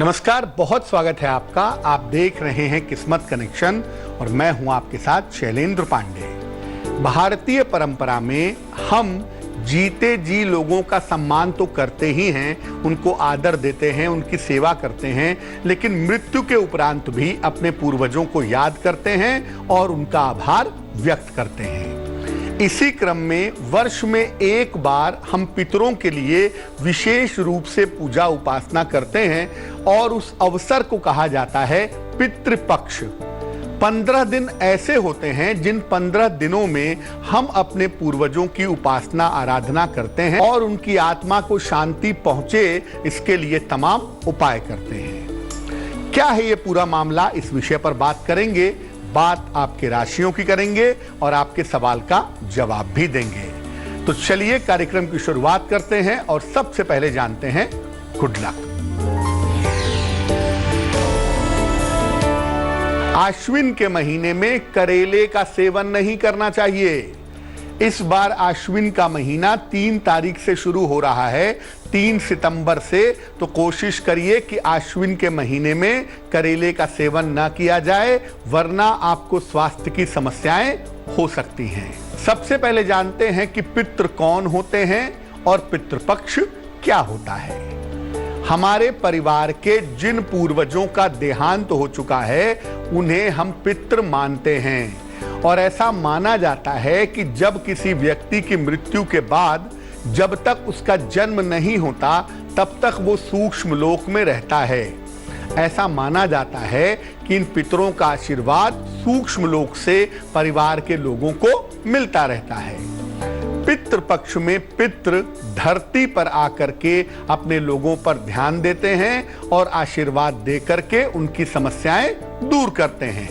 नमस्कार, बहुत स्वागत है आपका। आप देख रहे हैं किस्मत कनेक्शन और मैं हूं आपके साथ शैलेंद्र पांडे। भारतीय परंपरा में हम जीते जी लोगों का सम्मान तो करते ही हैं, उनको आदर देते हैं, उनकी सेवा करते हैं, लेकिन मृत्यु के उपरांत भी अपने पूर्वजों को याद करते हैं और उनका आभार व्यक्त करते हैं। इसी क्रम में वर्ष में एक बार हम पितरों के लिए विशेष रूप से पूजा उपासना करते हैं और उस अवसर को कहा जाता है पितृपक्ष। 15 दिन ऐसे होते हैं जिन 15 दिनों में हम अपने पूर्वजों की उपासना आराधना करते हैं और उनकी आत्मा को शांति पहुंचे, इसके लिए तमाम उपाय करते हैं। क्या है ये पूरा मामला, इस विषय पर बात करेंगे। बात आपके राशियों की करेंगे और आपके सवाल का जवाब भी देंगे। तो चलिए कार्यक्रम की शुरुआत करते हैं और सबसे पहले जानते हैं गुड लक। आश्विन के महीने में करेले का सेवन नहीं करना चाहिए। इस बार आश्विन का महीना 3 तारीख से शुरू हो रहा है, 3 सितंबर से। तो कोशिश करिए कि आश्विन के महीने में करेले का सेवन न किया जाए, वरना आपको स्वास्थ्य की समस्याएं हो सकती हैं। सबसे पहले जानते हैं कि पितृ कौन होते हैं और पितृपक्ष क्या होता है। हमारे परिवार के जिन पूर्वजों का देहांत हो चुका है, उन्हें हम पितृ मानते हैं और ऐसा माना जाता है कि जब किसी व्यक्ति की मृत्यु के बाद जब तक उसका जन्म नहीं होता, तब तक वो सूक्ष्म लोक में रहता है। ऐसा माना जाता है कि इन पितरों का आशीर्वाद सूक्ष्म लोक से परिवार के लोगों को मिलता रहता है। पितृपक्ष में पितृ धरती पर आकर के अपने लोगों पर ध्यान देते हैं और आशीर्वाद दे करके उनकी समस्याएं दूर करते हैं।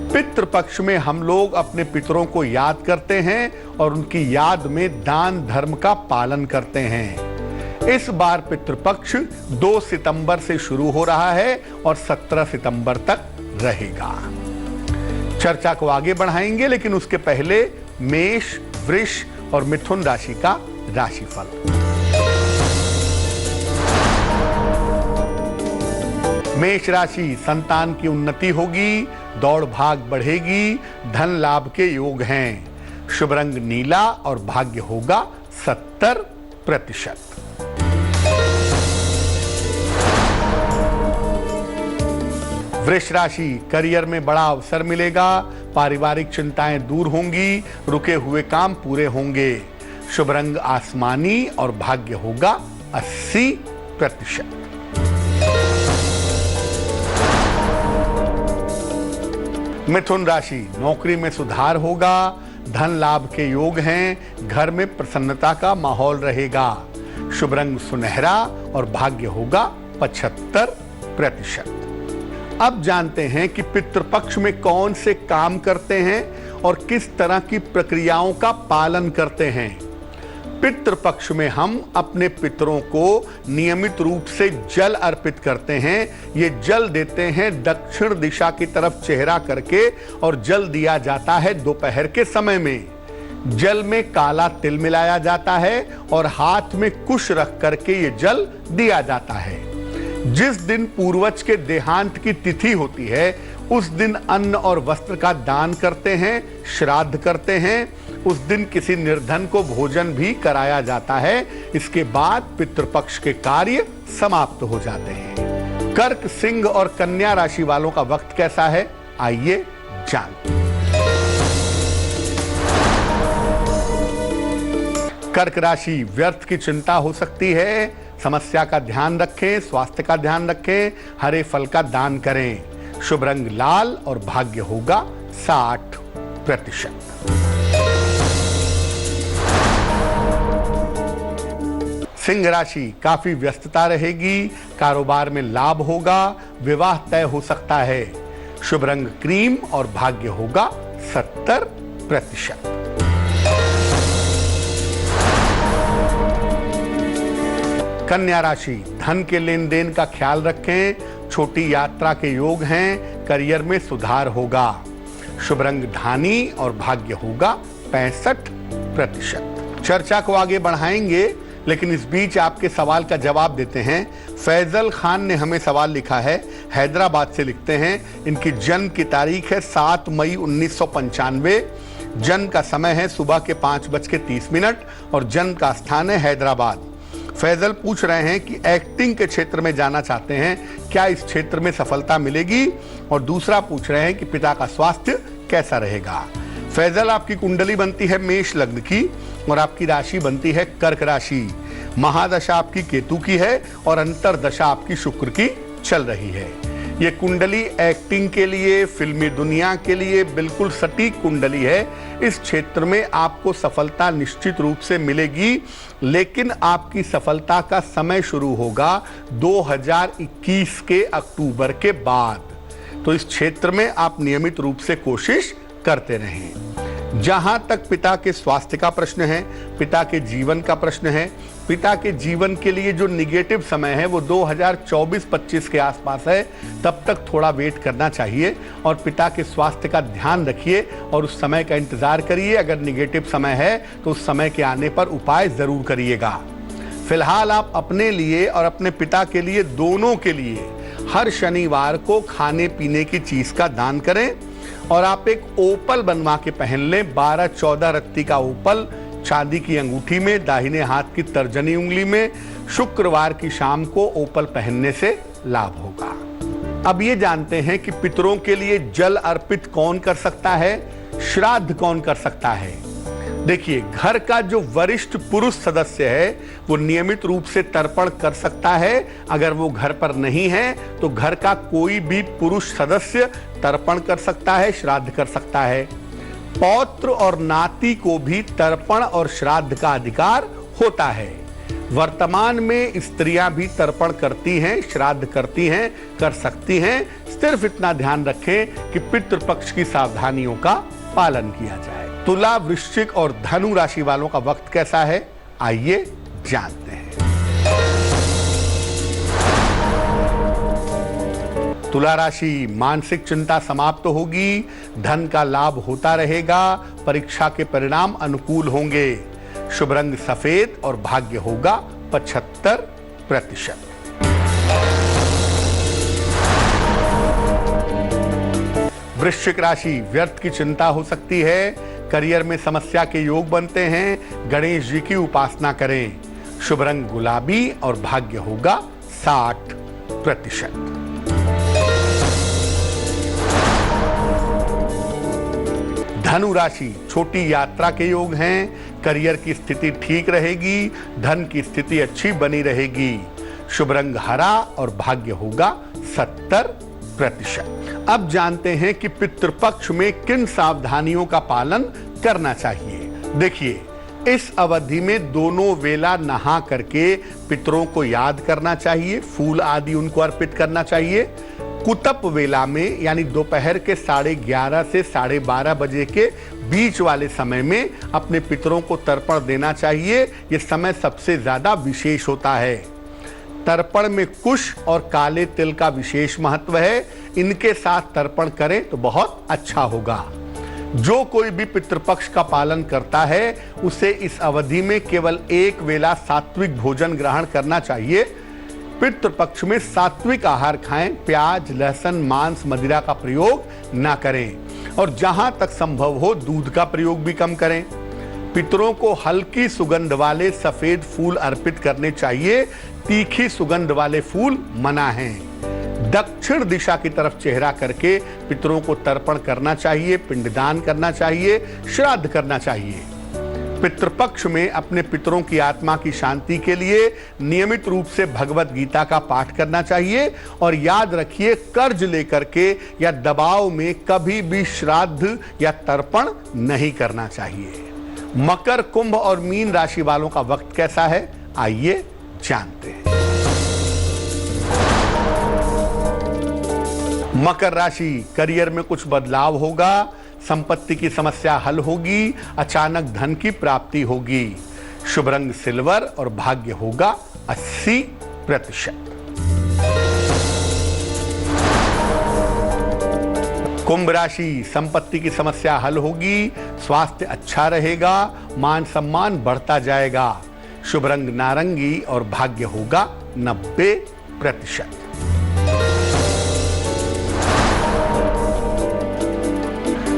पितृपक्ष में हम लोग अपने पितरों को याद करते हैं और उनकी याद में दान धर्म का पालन करते हैं। इस बार पितृपक्ष 2 सितंबर से शुरू हो रहा है और 17 सितंबर तक रहेगा। चर्चा को आगे बढ़ाएंगे, लेकिन उसके पहले मेष, वृष और मिथुन राशि का राशिफल। मेष राशि, संतान की उन्नति होगी, दौड़ भाग बढ़ेगी, धन लाभ के योग हैं। शुभ रंग नीला और भाग्य होगा 70%। वृष राशि, करियर में बड़ा अवसर मिलेगा, पारिवारिक चिंताएं दूर होंगी, रुके हुए काम पूरे होंगे। शुभ रंग आसमानी और भाग्य होगा 80%। मिथुन राशि, नौकरी में सुधार होगा, धन लाभ के योग हैं, घर में प्रसन्नता का माहौल रहेगा। शुभ रंग सुनहरा और भाग्य होगा 75%। अब जानते हैं कि पितृपक्ष में कौन से काम करते हैं और किस तरह की प्रक्रियाओं का पालन करते हैं। पितृपक्ष में हम अपने पितरों को नियमित रूप से जल अर्पित करते हैं। ये जल देते हैं दक्षिण दिशा की तरफ चेहरा करके और जल दिया जाता है दोपहर के समय में। जल में काला तिल मिलाया जाता है और हाथ में कुश रख करके ये जल दिया जाता है। जिस दिन पूर्वज के देहांत की तिथि होती है, उस दिन अन्न और वस्त्र का दान करते हैं, श्राद्ध करते हैं। उस दिन किसी निर्धन को भोजन भी कराया जाता है। इसके बाद पितृपक्ष के कार्य समाप्त हो जाते हैं। कर्क, सिंह और कन्या राशि वालों का वक्त कैसा है, आइए जानते हैं। कर्क राशि, व्यर्थ की चिंता हो सकती है, समस्या का ध्यान रखें, स्वास्थ्य का ध्यान रखें, हरे फल का दान करें। शुभ रंग लाल और भाग्य होगा 60%। सिंह राशि, काफी व्यस्तता रहेगी, कारोबार में लाभ होगा, विवाह तय हो सकता है। शुभ रंग क्रीम और भाग्य होगा 70%। कन्या राशि, धन के लेन देन का ख्याल रखें, छोटी यात्रा के योग हैं, करियर में सुधार होगा। शुभ रंग धानी और भाग्य होगा 65%। चर्चा को आगे बढ़ाएंगे, लेकिन इस बीच आपके सवाल का जवाब देते हैं। फैजल खान ने हमें सवाल लिखा है, हैदराबाद से लिखते हैं। इनकी जन्म की तारीख है 7 मई 1995। जन्म का समय है सुबह के 5:30 और जन्म का स्थान है हैदराबाद। फैजल पूछ रहे हैं कि एक्टिंग के क्षेत्र में जाना चाहते हैं, क्या इस क्षेत्र में सफलता मिलेगी? और दूसरा पूछ रहे हैं कि पिता का स्वास्थ्य कैसा रहेगा। फैजल, आपकी कुंडली बनती है मेष लग्न की और आपकी राशि बनती है कर्क राशि। महादशा आपकी केतु की है और अंतरदशा आपकी शुक्र की चल रही है। ये कुंडली एक्टिंग के लिए, फिल्मी दुनिया के लिए बिल्कुल सटीक कुंडली है। इस क्षेत्र में आपको सफलता निश्चित रूप से मिलेगी, लेकिन आपकी सफलता का समय शुरू होगा 2021 के अक्टूबर के बाद। तो इस क्षेत्र में आप नियमित रूप से कोशिश करते रहें। जहां तक पिता के स्वास्थ्य का प्रश्न है, पिता के जीवन का प्रश्न है, पिता के जीवन के लिए जो निगेटिव समय है वो 2024-25 के आसपास है, तब तक थोड़ा वेट करना चाहिए और पिता के स्वास्थ्य का ध्यान रखिए और उस समय का इंतजार करिए। अगर निगेटिव समय है तो उस समय के आने पर उपाय जरूर करिएगा। फिलहाल आप अपने लिए और अपने पिता के लिए, दोनों के लिए हर शनिवार को खाने पीने की चीज का दान करें और आप एक ओपल बनवा के पहन लें। 12-14 रत्ती का ओपल चांदी की अंगूठी में, दाहिने हाथ की तर्जनी उंगली में। शुक्रवार की शाम को ओपल पहनने से लाभ होगा। अब ये जानते हैं कि पितरों के लिए जल अर्पित कौन कर सकता है, श्राद्ध कौन कर सकता है। देखिए, घर का जो वरिष्ठ पुरुष सदस्य है वो नियमित रूप से तर्पण कर सकता है। अगर वो घर पर नहीं है तो घर का कोई भी पुरुष सदस्य तर्पण कर सकता है, श्राद्ध कर सकता है। पौत्र और नाती को भी तर्पण और श्राद्ध का अधिकार होता है। वर्तमान में स्त्रियां भी तर्पण करती हैं, श्राद्ध करती हैं, कर सकती हैं। सिर्फ इतना ध्यान रखें कि पितृपक्ष की सावधानियों का पालन किया जाए। तुला, वृश्चिक और धनु राशि वालों का वक्त कैसा है, आइए जानते हैं। तुला राशि, मानसिक चिंता समाप्त होगी, धन का लाभ होता रहेगा, परीक्षा के परिणाम अनुकूल होंगे। शुभ रंग सफेद और भाग्य होगा 75%। वृश्चिक राशि, व्यर्थ की चिंता हो सकती है, करियर में समस्या के योग बनते हैं। गणेश जी की उपासना करें। शुभ रंग गुलाबी और भाग्य होगा 60%। धनु राशि, छोटी यात्रा के योग हैं, करियर की स्थिति ठीक रहेगी, धन की स्थिति अच्छी बनी रहेगी। शुभ रंग हरा और भाग्य होगा 70%। अब जानते हैं कि पितृपक्ष में किन सावधानियों का पालन करना चाहिए। देखिए, इस अवधि में दोनों वेला नहा करके पितरों को याद करना चाहिए, फूल आदि उनको अर्पित करना चाहिए। कुतप वेला में यानी दोपहर के 11:30 से 12:30 बजे के बीच वाले समय में अपने पितरों को तर्पण देना चाहिए। यह समय सबसे ज्यादा विशेष होता है। तर्पण में कुश और काले तिल का विशेष महत्व है। इनके साथ तर्पण करें तो बहुत अच्छा होगा। जो कोई भी पितृपक्ष का पालन करता है उसे इस अवधि में केवल एक वेला सात्विक भोजन ग्रहण करना चाहिए। पितृपक्ष में सात्विक आहार खाएं, प्याज, लहसुन, मांस, मदिरा का प्रयोग ना करें और जहां तक संभव हो दूध का प्रयोग भी कम करें। पितरों को हल्की सुगंध वाले सफेद फूल अर्पित करने चाहिए, तीखी सुगंध वाले फूल मना हैं। दक्षिण दिशा की तरफ चेहरा करके पितरों को तर्पण करना चाहिए, पिंडदान करना चाहिए, श्राद्ध करना चाहिए। पितृपक्ष में अपने पितरों की आत्मा की शांति के लिए नियमित रूप से भगवत गीता का पाठ करना चाहिए और याद रखिए, कर्ज लेकर के या दबाव में कभी भी श्राद्ध या तर्पण नहीं करना चाहिए। मकर, कुंभ और मीन राशि वालों का वक्त कैसा है, आइए जानते हैं। मकर राशि, करियर में कुछ बदलाव होगा, संपत्ति की समस्या हल होगी, अचानक धन की प्राप्ति होगी। शुभ रंग सिल्वर और भाग्य होगा 80%। कुंभ राशि, संपत्ति की समस्या हल होगी, स्वास्थ्य अच्छा रहेगा, मान सम्मान बढ़ता जाएगा। शुभ रंग नारंगी और भाग्य होगा 90%।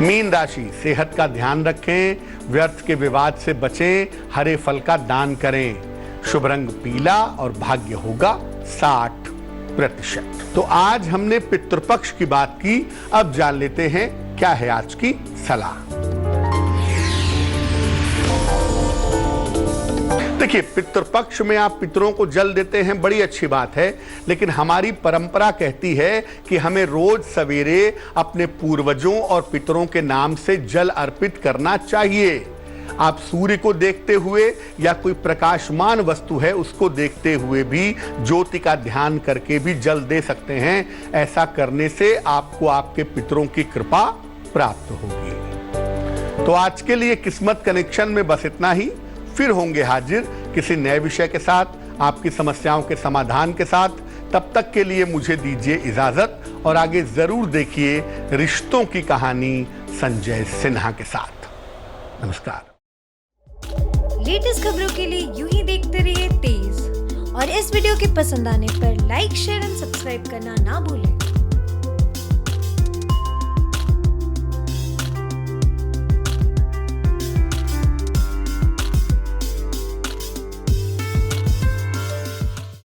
मीन राशि, सेहत का ध्यान रखें, व्यर्थ के विवाद से बचें, हरे फल का दान करें। शुभ रंग पीला और भाग्य होगा 60%। तो आज हमने पितृपक्ष की बात की, अब जान लेते हैं क्या है आज की सलाह। देखिए, पितृपक्ष में आप पितरों को जल देते हैं, बड़ी अच्छी बात है, लेकिन हमारी परंपरा कहती है कि हमें रोज सवेरे अपने पूर्वजों और पितरों के नाम से जल अर्पित करना चाहिए। आप सूर्य को देखते हुए या कोई प्रकाशमान वस्तु है उसको देखते हुए भी ज्योति का ध्यान करके भी जल दे सकते हैं। ऐसा करने से आपको आपके पितरों की कृपा प्राप्त होगी। तो आज के लिए किस्मत कनेक्शन में बस इतना ही। फिर होंगे हाजिर किसी नए विषय के साथ, आपकी समस्याओं के समाधान के साथ। तब तक के लिए मुझे दीजिए इजाजत और आगे जरूर देखिए रिश्तों की कहानी संजय सिन्हा के साथ। नमस्कार। लेटेस्ट खबरों के लिए यूं ही देखते रहिए तेज, और इस वीडियो के पसंद आने पर लाइक, शेयर एंड सब्सक्राइब करना ना भूलें।